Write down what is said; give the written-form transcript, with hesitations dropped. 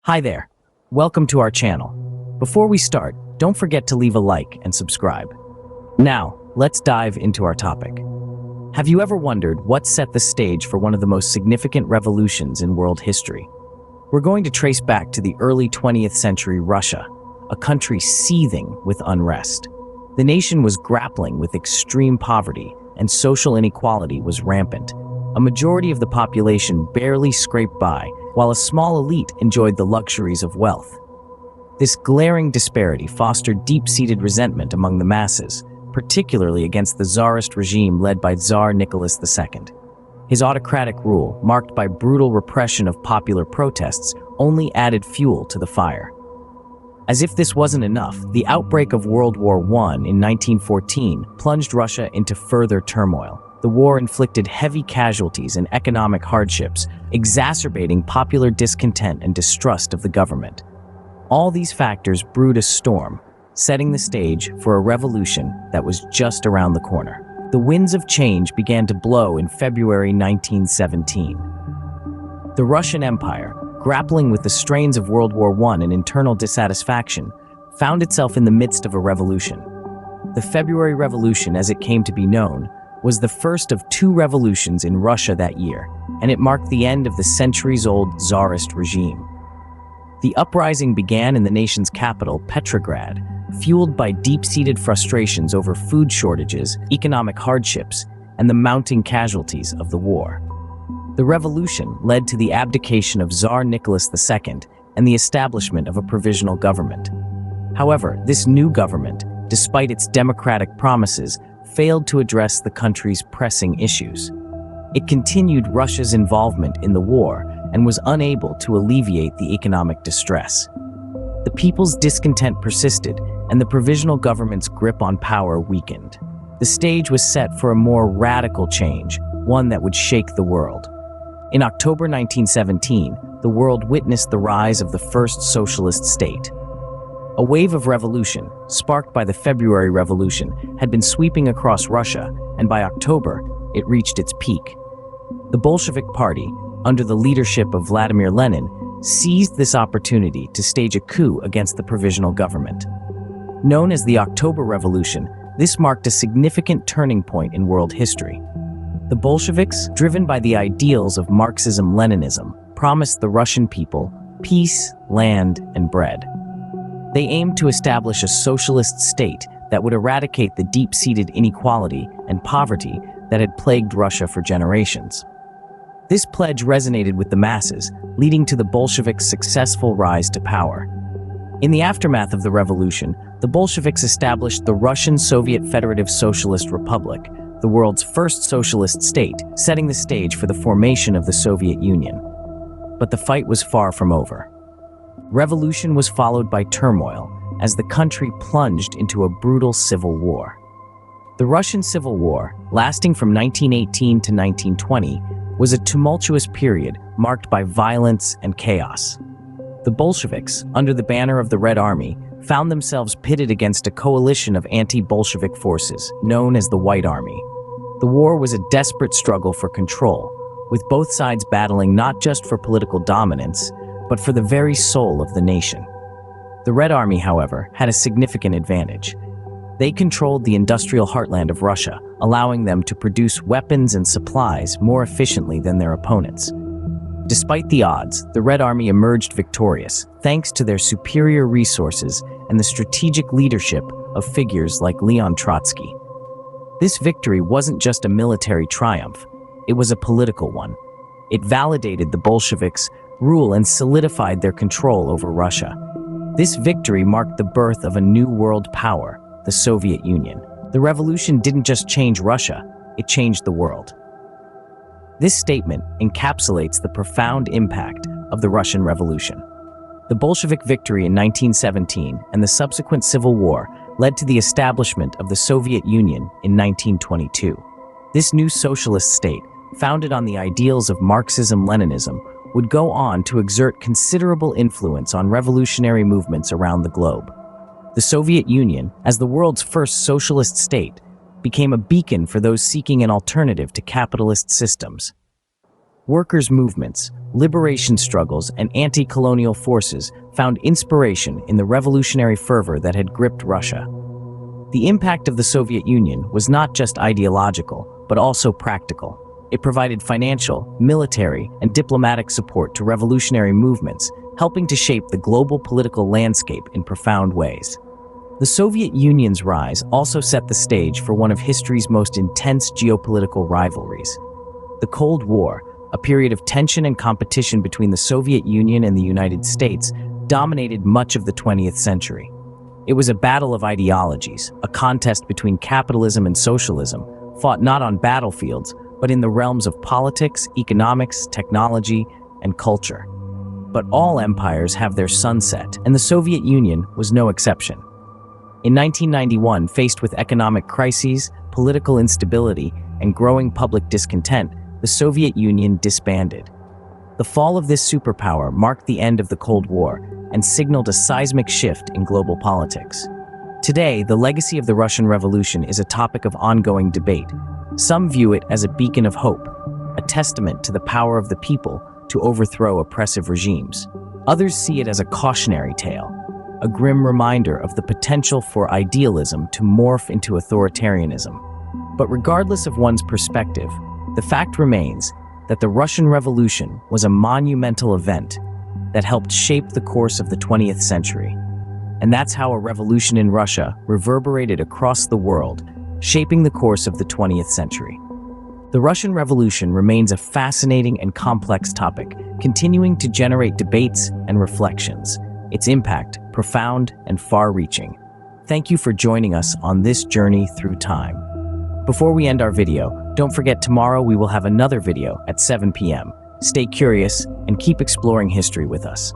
Hi there. Welcome to our channel. Before we start, don't forget to leave a like and subscribe. Now, let's dive into our topic. Have you ever wondered what set the stage for one of the most significant revolutions in world history? We're going to trace back to the early 20th century Russia, a country seething with unrest. The nation was grappling with extreme poverty, and social inequality was rampant. A majority of the population barely scraped by, while a small elite enjoyed the luxuries of wealth. This glaring disparity fostered deep-seated resentment among the masses, particularly against the Tsarist regime led by Tsar Nicholas II. His autocratic rule, marked by brutal repression of popular protests, only added fuel to the fire. As if this wasn't enough, the outbreak of World War I in 1914 plunged Russia into further turmoil. The war inflicted heavy casualties and economic hardships, exacerbating popular discontent and distrust of the government. All these factors brewed a storm, setting the stage for a revolution that was just around the corner. The winds of change began to blow in February 1917. The Russian Empire, grappling with the strains of World War I and internal dissatisfaction, found itself in the midst of a revolution. The February Revolution, as it came to be known, was the first of two revolutions in Russia that year, and it marked the end of the centuries-old Tsarist regime. The uprising began in the nation's capital, Petrograd, fueled by deep-seated frustrations over food shortages, economic hardships, and the mounting casualties of the war. The revolution led to the abdication of Tsar Nicholas II and the establishment of a provisional government. However, this new government, despite its democratic promises, failed to address the country's pressing issues. It continued Russia's involvement in the war and was unable to alleviate the economic distress. The people's discontent persisted, and the provisional government's grip on power weakened. The stage was set for a more radical change, one that would shake the world. In October 1917, the world witnessed the rise of the first socialist state. A wave of revolution, sparked by the February Revolution, had been sweeping across Russia, and by October, it reached its peak. The Bolshevik Party, under the leadership of Vladimir Lenin, seized this opportunity to stage a coup against the provisional government. Known as the October Revolution, this marked a significant turning point in world history. The Bolsheviks, driven by the ideals of Marxism-Leninism, promised the Russian people peace, land, and bread. They aimed to establish a socialist state that would eradicate the deep-seated inequality and poverty that had plagued Russia for generations. This pledge resonated with the masses, leading to the Bolsheviks' successful rise to power. In the aftermath of the revolution, the Bolsheviks established the Russian Soviet Federative Socialist Republic, the world's first socialist state, setting the stage for the formation of the Soviet Union. But the fight was far from over. Revolution was followed by turmoil as the country plunged into a brutal civil war. The Russian Civil War, lasting from 1918 to 1920, was a tumultuous period marked by violence and chaos. The Bolsheviks, under the banner of the Red Army, found themselves pitted against a coalition of anti-Bolshevik forces, known as the White Army. The war was a desperate struggle for control, with both sides battling not just for political dominance, but for the very soul of the nation. The Red Army, however, had a significant advantage. They controlled the industrial heartland of Russia, allowing them to produce weapons and supplies more efficiently than their opponents. Despite the odds, the Red Army emerged victorious, thanks to their superior resources and the strategic leadership of figures like Leon Trotsky. This victory wasn't just a military triumph, it was a political one. It validated the Bolsheviks' rule and solidified their control over Russia. This victory marked the birth of a new world power, the Soviet Union. The revolution didn't just change Russia, it changed the world. This statement encapsulates the profound impact of the Russian Revolution. The Bolshevik victory in 1917 and the subsequent Civil War led to the establishment of the Soviet Union in 1922. This new socialist state, founded on the ideals of Marxism-Leninism, would go on to exert considerable influence on revolutionary movements around the globe. The Soviet Union, as the world's first socialist state, became a beacon for those seeking an alternative to capitalist systems. Workers' movements, liberation struggles, and anti-colonial forces found inspiration in the revolutionary fervor that had gripped Russia. The impact of the Soviet Union was not just ideological, but also practical. It provided financial, military, and diplomatic support to revolutionary movements, helping to shape the global political landscape in profound ways. The Soviet Union's rise also set the stage for one of history's most intense geopolitical rivalries. The Cold War, a period of tension and competition between the Soviet Union and the United States, dominated much of the 20th century. It was a battle of ideologies, a contest between capitalism and socialism, fought not on battlefields, but in the realms of politics, economics, technology, and culture. But all empires have their sunset, and the Soviet Union was no exception. In 1991, faced with economic crises, political instability, and growing public discontent, the Soviet Union disbanded. The fall of this superpower marked the end of the Cold War and signaled a seismic shift in global politics. Today, the legacy of the Russian Revolution is a topic of ongoing debate. Some view it as a beacon of hope, a testament to the power of the people to overthrow oppressive regimes. Others see it as a cautionary tale, a grim reminder of the potential for idealism to morph into authoritarianism. But regardless of one's perspective, the fact remains that the Russian Revolution was a monumental event that helped shape the course of the 20th century. And that's how a revolution in Russia reverberated across the world, shaping the course of the 20th century. The Russian Revolution remains a fascinating and complex topic, continuing to generate debates and reflections. Its impact, profound and far-reaching. Thank you for joining us on this journey through time. Before we end our video, don't forget tomorrow we will have another video at 7 p.m. Stay curious and keep exploring history with us.